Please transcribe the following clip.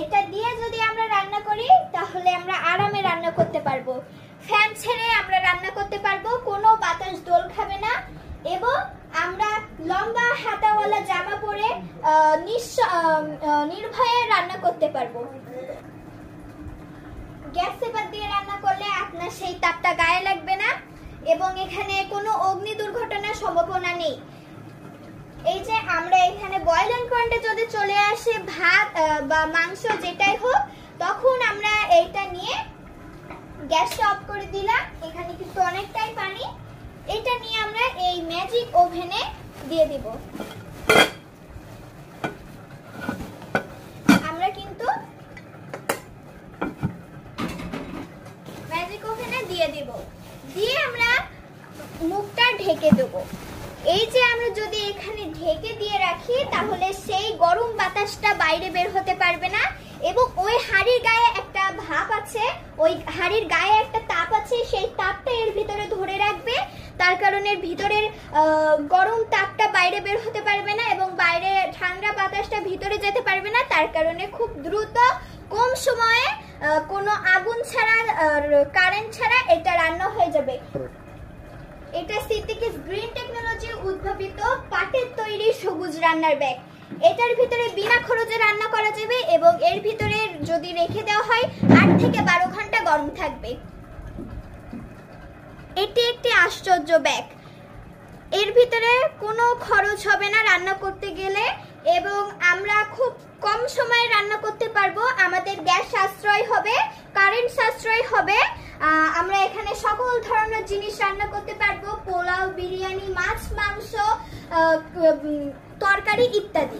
এটা দিয়ে যদি আমরা রান্না করি তাহলে আমরা আরামে রান্না করতে পারবো। ফ্যান ছেড়ে আমরা রান্না করতে পারবো, কোনো বাতাস দোল খাবে না, এবং আমরা লম্বা হাতাওয়ালা জামা পরে নির্ভয়ে রান্না করতে পারবো। গ্যাস সেপার দিয়ে রান্না করলে আপনার সেই তাপটা গায়ে লাগবে না এবং এখানে কোনো অগ্নি দুর্ঘটনার সম্ভাবনা নেই। এই যে আমরা এখানে বয়লিং পয়েন্টে যদি চলে আসে ভাত বা মাংস যেটাই হোক, তখন আমরা এইটা নিয়ে গ্যাসটা অফ করে দিলাম। এখানে কিন্তু অনেকটাই পানি, এটা নিয়ে আমরা এই ম্যাজিক ওভেনে দিয়ে দিব। আমরা কিন্তু ম্যাজিক ওভেনে দিয়ে দিব, দিয়ে আমরা মুখটা ঢেকে দেব। এই যে আমরা যদি এখানে ঢেকে দিয়ে রাখি তাহলে সেই গরম বাতাসটা বাইরে বের হতে পারবে না, এবং ওই হাড়ির গায়ে একটা ভাপ আছে, ওই হাড়ির গায়ে একটা তাপ আছে, সেই তাপটা এর ভিতরে ধরে রাখবে। তার কারণে ভিতরের গরম তাপটা বাইরে বের হতে পারবে না এবং বাইরে ঠান্ডা বাতাসটা ভিতরে যেতে পারবে না। তার কারণে খুব দ্রুত কম সময়ে কোনো আগুন ছাড়া কারেন্ট ছাড়া এটা রান্না হয়ে যাবে। এটা সিদ্দিকিস গ্রিন টেকনোলজি উদ্ভাবিত পাটের তৈরি সবুজ রান্নার ব্যাগ। এটার ভিতরে বিনা খরচে রান্না করা যাবে এবং এর ভিতরে যদি রেখে দেওয়া হয় 8 থেকে 12 ঘন্টা গরম থাকবে। এটি একটি আশ্চর্য ব্যাগ, এর ভিতরে কোনো খরচ হবে না রান্না করতে গেলে এবং আমরা খুব কম সময়ে রান্না করতে পারবো। আমাদের গ্যাস সাশ্রয় হবে, কারেন্ট সাশ্রয় হবে। আমরা এখানে সকল ধরনের জিনিস রান্না করতে পারবো, পোলাও, বিরিয়ানি, মাছ, মাংস, তরকারি ইত্যাদি।